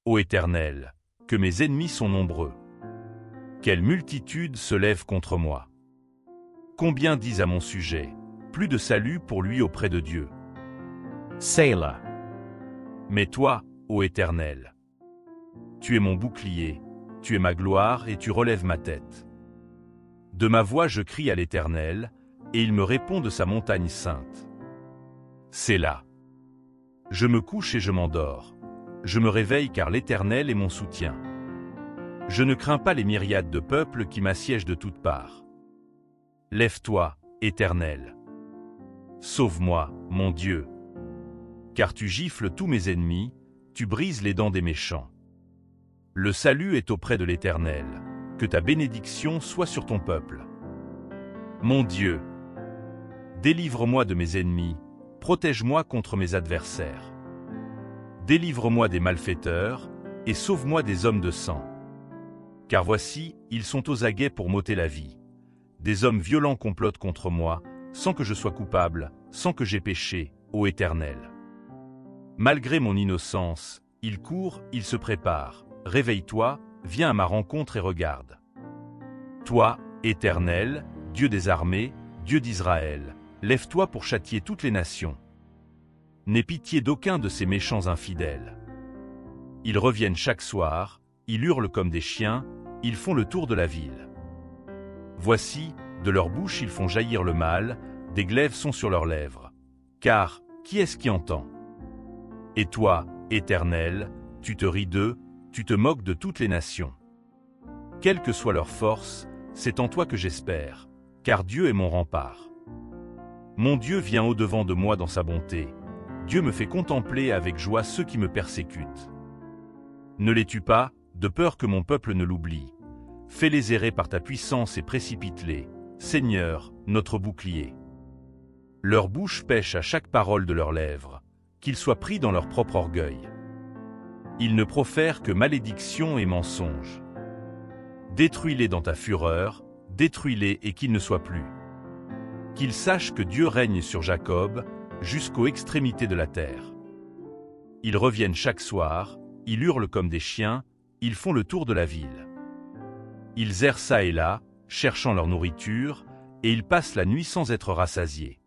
ô Éternel, que mes ennemis sont nombreux. Quelle multitude se lève contre moi. Combien disent à mon sujet, plus de salut pour lui auprès de Dieu. Selah. Mais toi, ô Éternel, tu es mon bouclier, tu es ma gloire et tu relèves ma tête. De ma voix je crie à l'Éternel, et il me répond de sa montagne sainte. Selah. Je me couche et je m'endors. Je me réveille car l'Éternel est mon soutien. Je ne crains pas les myriades de peuples qui m'assiègent de toutes parts. Lève-toi, Éternel. Sauve-moi, mon Dieu. Car tu gifles tous mes ennemis, tu brises les dents des méchants. Le salut est auprès de l'Éternel, que ta bénédiction soit sur ton peuple. Mon Dieu, délivre-moi de mes ennemis, protège-moi contre mes adversaires. Délivre-moi des malfaiteurs, et sauve-moi des hommes de sang. Car voici, ils sont aux aguets pour m'ôter la vie. Des hommes violents complotent contre moi, sans que je sois coupable, sans que j'aie péché, ô Éternel. Malgré mon innocence, ils courent, ils se préparent. Réveille-toi, viens à ma rencontre et regarde. Toi, Éternel, Dieu des armées, Dieu d'Israël, lève-toi pour châtier toutes les nations. N'aie pitié d'aucun de ces méchants infidèles. Ils reviennent chaque soir, ils hurlent comme des chiens, ils font le tour de la ville. Voici, de leur bouche ils font jaillir le mal, des glaives sont sur leurs lèvres. Car, qui est-ce qui entend? Et toi, Éternel, tu te ris d'eux, tu te moques de toutes les nations. Quelle que soit leur force, c'est en toi que j'espère, car Dieu est mon rempart. Mon Dieu vient au-devant de moi dans sa bonté. Dieu me fait contempler avec joie ceux qui me persécutent. Ne les tue pas, de peur que mon peuple ne l'oublie. Fais-les errer par ta puissance et précipite-les, Seigneur, notre bouclier. Leur bouche pèche à chaque parole de leurs lèvres, qu'ils soient pris dans leur propre orgueil. Ils ne profèrent que malédiction et mensonges. Détruis-les dans ta fureur, détruis-les et qu'ils ne soient plus. Qu'ils sachent que Dieu règne sur Jacob, jusqu'aux extrémités de la terre. Ils reviennent chaque soir, ils hurlent comme des chiens, ils font le tour de la ville. Ils errent çà et là, cherchant leur nourriture, et ils passent la nuit sans être rassasiés.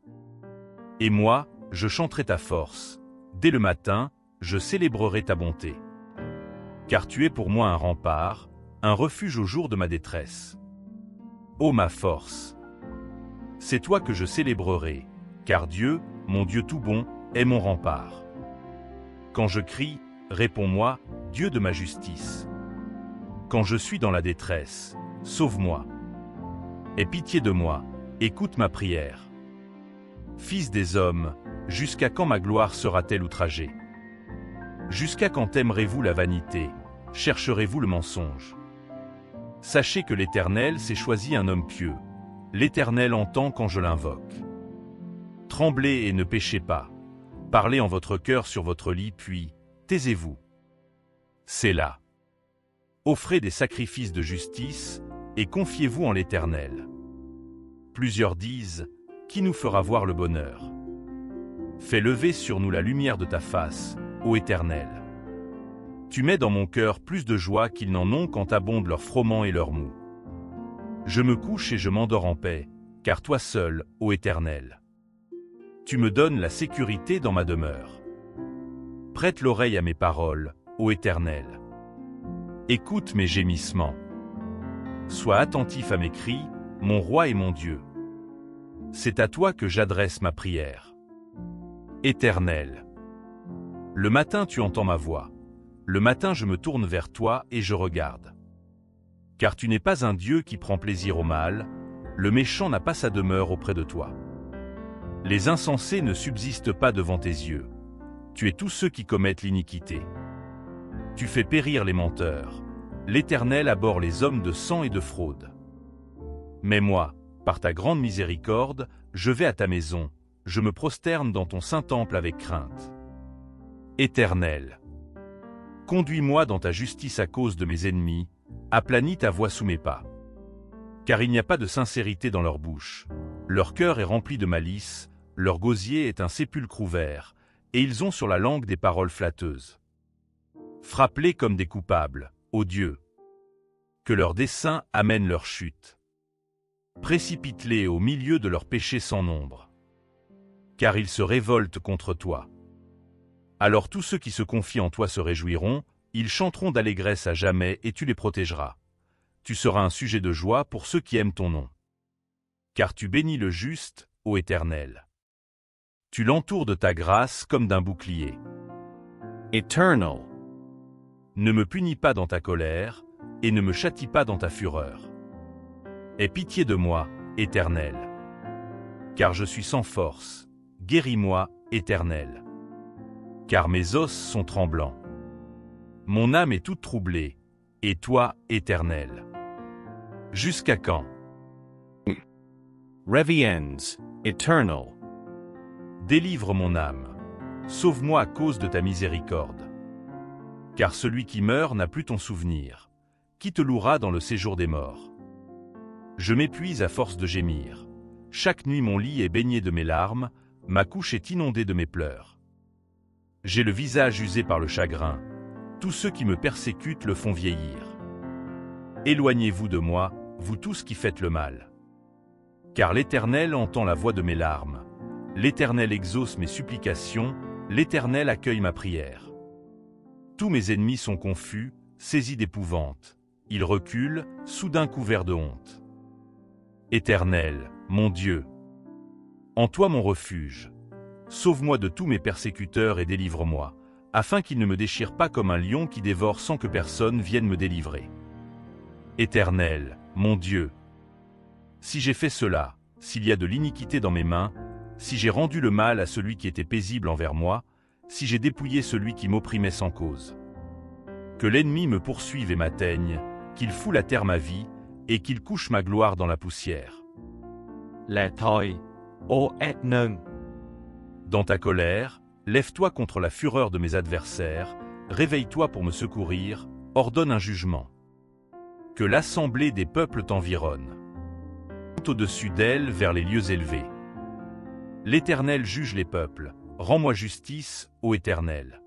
Et moi, je chanterai ta force. Dès le matin, je célébrerai ta bonté. Car tu es pour moi un rempart, un refuge au jour de ma détresse. Ô ma force! C'est toi que je célébrerai, car Dieu, mon Dieu tout bon, est mon rempart. Quand je crie, réponds-moi, Dieu de ma justice. Quand je suis dans la détresse, sauve-moi. Aie pitié de moi, écoute ma prière. Fils des hommes, jusqu'à quand ma gloire sera-t-elle outragée? Jusqu'à quand aimerez-vous la vanité, chercherez-vous le mensonge? Sachez que l'Éternel s'est choisi un homme pieux. L'Éternel entend quand je l'invoque. Tremblez et ne péchez pas. Parlez en votre cœur sur votre lit, puis taisez-vous. Selah. Offrez des sacrifices de justice et confiez-vous en l'Éternel. Plusieurs disent, qui nous fera voir le bonheur? Fais lever sur nous la lumière de ta face, ô Éternel. Tu mets dans mon cœur plus de joie qu'ils n'en ont quand abondent leurs froment et leurs mou. Je me couche et je m'endors en paix, car toi seul, ô Éternel. Tu me donnes la sécurité dans ma demeure. Prête l'oreille à mes paroles, ô Éternel. Écoute mes gémissements. Sois attentif à mes cris, mon roi et mon Dieu. C'est à toi que j'adresse ma prière. Éternel. Le matin tu entends ma voix. Le matin je me tourne vers toi et je regarde. Car tu n'es pas un Dieu qui prend plaisir au mal, le méchant n'a pas sa demeure auprès de toi. Les insensés ne subsistent pas devant tes yeux. Tu es tous ceux qui commettent l'iniquité. Tu fais périr les menteurs. L'Éternel abhorre les hommes de sang et de fraude. Mais moi, par ta grande miséricorde, je vais à ta maison, je me prosterne dans ton saint temple avec crainte. Éternel, conduis-moi dans ta justice à cause de mes ennemis, aplanis ta voie sous mes pas. Car il n'y a pas de sincérité dans leur bouche, leur cœur est rempli de malice, leur gosier est un sépulcre ouvert, et ils ont sur la langue des paroles flatteuses. Frappe-les comme des coupables, ô Dieu. Que leurs desseins amènent leur chute. Précipite-les au milieu de leurs péchés sans nombre. Car ils se révoltent contre toi. Alors tous ceux qui se confient en toi se réjouiront, ils chanteront d'allégresse à jamais et tu les protégeras. Tu seras un sujet de joie pour ceux qui aiment ton nom. Car tu bénis le juste, ô Éternel. Tu l'entoures de ta grâce comme d'un bouclier. Eternal. Ne me punis pas dans ta colère, et ne me châtie pas dans ta fureur. Aie pitié de moi, Éternel. Car je suis sans force, guéris-moi, Éternel. Car mes os sont tremblants. Mon âme est toute troublée, et toi, Éternel. Jusqu'à quand? Reviens, Eternal. Délivre mon âme. Sauve-moi à cause de ta miséricorde. Car celui qui meurt n'a plus ton souvenir. Qui te louera dans le séjour des morts? Je m'épuise à force de gémir. Chaque nuit mon lit est baigné de mes larmes, ma couche est inondée de mes pleurs. J'ai le visage usé par le chagrin. Tous ceux qui me persécutent le font vieillir. Éloignez-vous de moi, vous tous qui faites le mal. Car l'Éternel entend la voix de mes larmes. L'Éternel exauce mes supplications, l'Éternel accueille ma prière. Tous mes ennemis sont confus, saisis d'épouvante. Ils reculent, soudain couverts de honte. Éternel, mon Dieu, en toi mon refuge. Sauve-moi de tous mes persécuteurs et délivre-moi, afin qu'ils ne me déchirent pas comme un lion qui dévore sans que personne vienne me délivrer. Éternel, mon Dieu, si j'ai fait cela, s'il y a de l'iniquité dans mes mains, si j'ai rendu le mal à celui qui était paisible envers moi, si j'ai dépouillé celui qui m'opprimait sans cause. Que l'ennemi me poursuive et m'atteigne, qu'il foule à terre ma vie, et qu'il couche ma gloire dans la poussière. Lethoi, ô Éternel. Dans ta colère, lève-toi contre la fureur de mes adversaires, réveille-toi pour me secourir, ordonne un jugement. Que l'assemblée des peuples t'environne. Monte au-dessus d'elle vers les lieux élevés. L'Éternel juge les peuples, rends-moi justice, ô Éternel.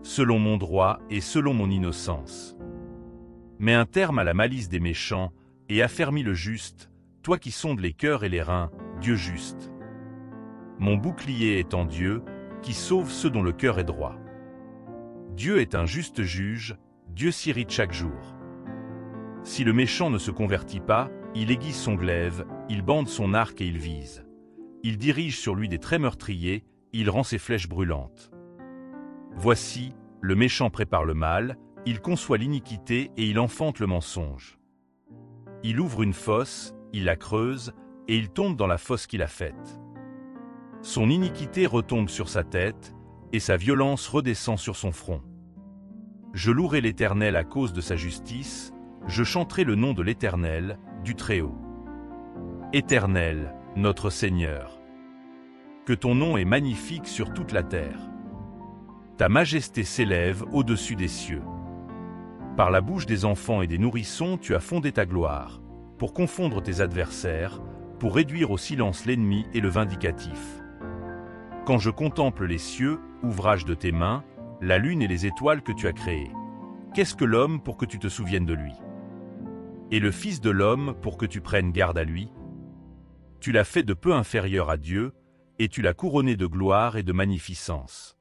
Selon mon droit et selon mon innocence. Mets un terme à la malice des méchants, et affermis le juste, toi qui sondes les cœurs et les reins, Dieu juste. Mon bouclier est en Dieu, qui sauve ceux dont le cœur est droit. Dieu est un juste juge, Dieu s'irrite chaque jour. Si le méchant ne se convertit pas, il aiguise son glaive, il bande son arc et il vise. Il dirige sur lui des traits meurtriers, il rend ses flèches brûlantes. Voici, le méchant prépare le mal, il conçoit l'iniquité et il enfante le mensonge. Il ouvre une fosse, il la creuse, et il tombe dans la fosse qu'il a faite. Son iniquité retombe sur sa tête, et sa violence redescend sur son front. Je louerai l'Éternel à cause de sa justice, je chanterai le nom de l'Éternel, du Très-Haut. Éternel, notre Seigneur, que ton nom est magnifique sur toute la terre. Ta majesté s'élève au-dessus des cieux. Par la bouche des enfants et des nourrissons, tu as fondé ta gloire, pour confondre tes adversaires, pour réduire au silence l'ennemi et le vindicatif. Quand je contemple les cieux, ouvrage de tes mains, la lune et les étoiles que tu as créées, qu'est-ce que l'homme pour que tu te souviennes de lui? Et le Fils de l'homme pour que tu prennes garde à lui? Tu l'as fait de peu inférieur à Dieu, et tu l'as couronné de gloire et de magnificence.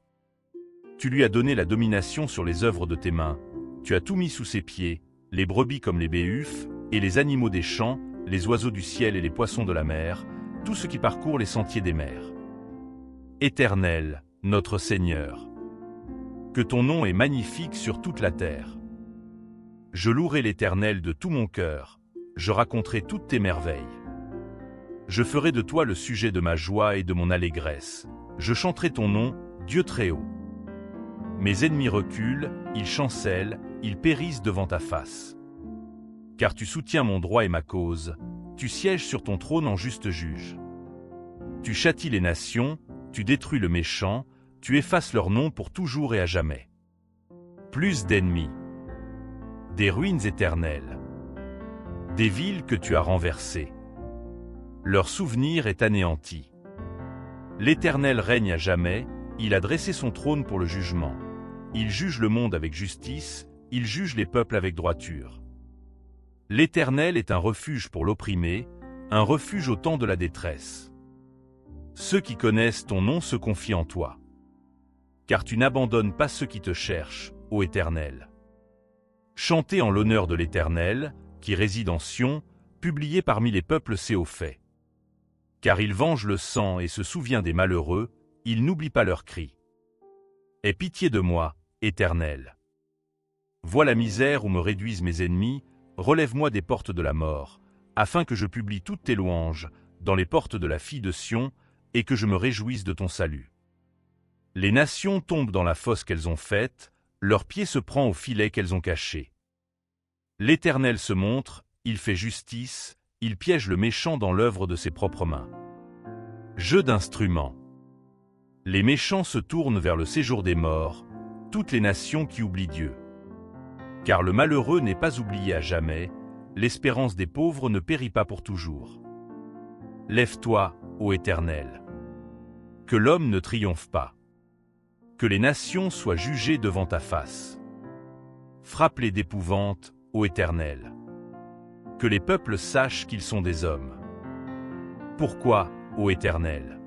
Tu lui as donné la domination sur les œuvres de tes mains, tu as tout mis sous ses pieds, les brebis comme les béhufs, et les animaux des champs, les oiseaux du ciel et les poissons de la mer, tout ce qui parcourt les sentiers des mers. Éternel, notre Seigneur, que ton nom est magnifique sur toute la terre. Je louerai l'Éternel de tout mon cœur, je raconterai toutes tes merveilles. Je ferai de toi le sujet de ma joie et de mon allégresse, je chanterai ton nom, Dieu Très-Haut. Mes ennemis reculent, ils chancellent, ils périssent devant ta face. Car tu soutiens mon droit et ma cause, tu sièges sur ton trône en juste juge. Tu châties les nations, tu détruis le méchant, tu effaces leur nom pour toujours et à jamais. Plus d'ennemis, des ruines éternelles, des villes que tu as renversées. Leur souvenir est anéanti. L'Éternel règne à jamais, il a dressé son trône pour le jugement. il juge le monde avec justice, il juge les peuples avec droiture. L'Éternel est un refuge pour l'opprimé, un refuge au temps de la détresse. Ceux qui connaissent ton nom se confient en toi. Car tu n'abandonnes pas ceux qui te cherchent, ô Éternel. Chantez en l'honneur de l'Éternel, qui réside en Sion, publié parmi les peuples Séophais. Car il venge le sang et se souvient des malheureux, il n'oublie pas leurs cris. Aie pitié de moi, Éternel. Vois la misère où me réduisent mes ennemis, relève-moi des portes de la mort, afin que je publie toutes tes louanges dans les portes de la fille de Sion, et que je me réjouisse de ton salut. Les nations tombent dans la fosse qu'elles ont faite, leur pied se prend au filet qu'elles ont caché. L'Éternel se montre, il fait justice, il piège le méchant dans l'œuvre de ses propres mains. Jeu d'instruments. Les méchants se tournent vers le séjour des morts, toutes les nations qui oublient Dieu. Car le malheureux n'est pas oublié à jamais, l'espérance des pauvres ne périt pas pour toujours. Lève-toi, ô Éternel. Que l'homme ne triomphe pas. Que les nations soient jugées devant ta face. Frappe-les d'épouvante, ô Éternel. Que les peuples sachent qu'ils sont des hommes. Pourquoi, ô Éternel?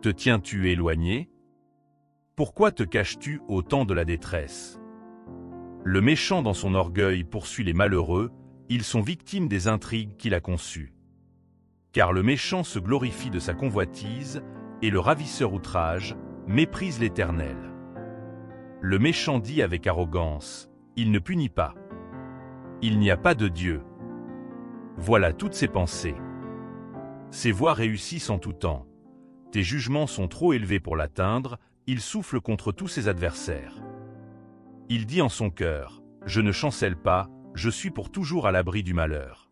Te tiens-tu éloigné? Pourquoi te caches-tu au temps de la détresse? Le méchant dans son orgueil poursuit les malheureux, ils sont victimes des intrigues qu'il a conçues. Car le méchant se glorifie de sa convoitise, et le ravisseur outrage, méprise l'Éternel. Le méchant dit avec arrogance, il ne punit pas. Il n'y a pas de Dieu. Voilà toutes ses pensées. Ses voies réussissent en tout temps. Tes jugements sont trop élevés pour l'atteindre, il souffle contre tous ses adversaires. Il dit en son cœur, je ne chancelle pas, je suis pour toujours à l'abri du malheur.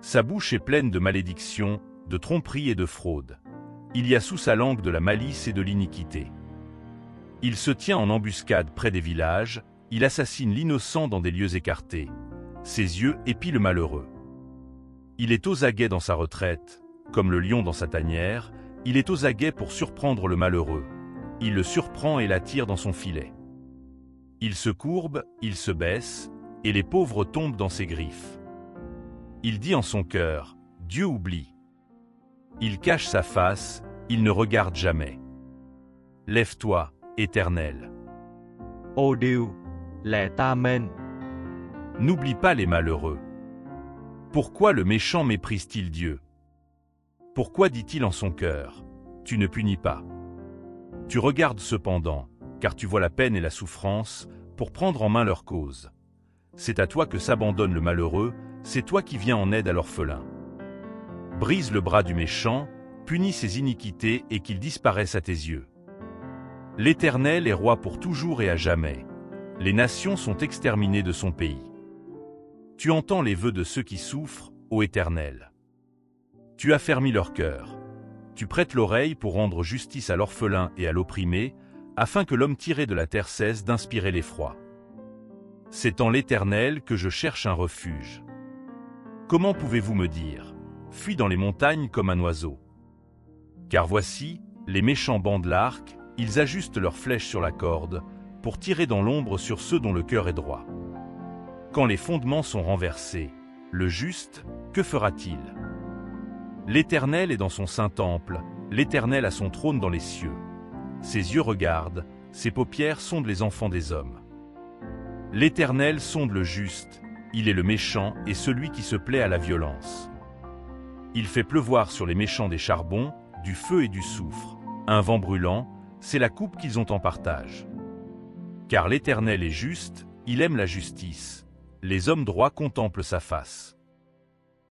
Sa bouche est pleine de malédictions, de tromperies et de fraudes. Il y a sous sa langue de la malice et de l'iniquité. Il se tient en embuscade près des villages, il assassine l'innocent dans des lieux écartés. Ses yeux épient le malheureux. Il est aux aguets dans sa retraite, comme le lion dans sa tanière, il est aux aguets pour surprendre le malheureux. Il le surprend et l'attire dans son filet. Il se courbe, il se baisse, et les pauvres tombent dans ses griffes. Il dit en son cœur, Dieu oublie. Il cache sa face, il ne regarde jamais. Lève-toi, Éternel. Ô Dieu, lẽ ta mène. N'oublie pas les malheureux. Pourquoi le méchant méprise-t-il Dieu? Pourquoi dit-il en son cœur, tu ne punis pas? Tu regardes cependant, car tu vois la peine et la souffrance, pour prendre en main leur cause. C'est à toi que s'abandonne le malheureux, c'est toi qui viens en aide à l'orphelin. Brise le bras du méchant, punis ses iniquités et qu'il disparaisse à tes yeux. L'Éternel est roi pour toujours et à jamais. Les nations sont exterminées de son pays. Tu entends les vœux de ceux qui souffrent, ô Éternel. Tu affermis leur cœur. Tu prêtes l'oreille pour rendre justice à l'orphelin et à l'opprimé, afin que l'homme tiré de la terre cesse d'inspirer l'effroi. C'est en l'Éternel que je cherche un refuge. Comment pouvez-vous me dire, fuis dans les montagnes comme un oiseau? Car voici, les méchants bandent l'arc, ils ajustent leurs flèches sur la corde, pour tirer dans l'ombre sur ceux dont le cœur est droit. Quand les fondements sont renversés, le juste, que fera-t-il? L'Éternel est dans son saint temple, l'Éternel a son trône dans les cieux. Ses yeux regardent, ses paupières sondent les enfants des hommes. L'Éternel sonde le juste, il est le méchant et celui qui se plaît à la violence. Il fait pleuvoir sur les méchants des charbons, du feu et du soufre. Un vent brûlant, c'est la coupe qu'ils ont en partage. Car l'Éternel est juste, il aime la justice. Les hommes droits contemplent sa face.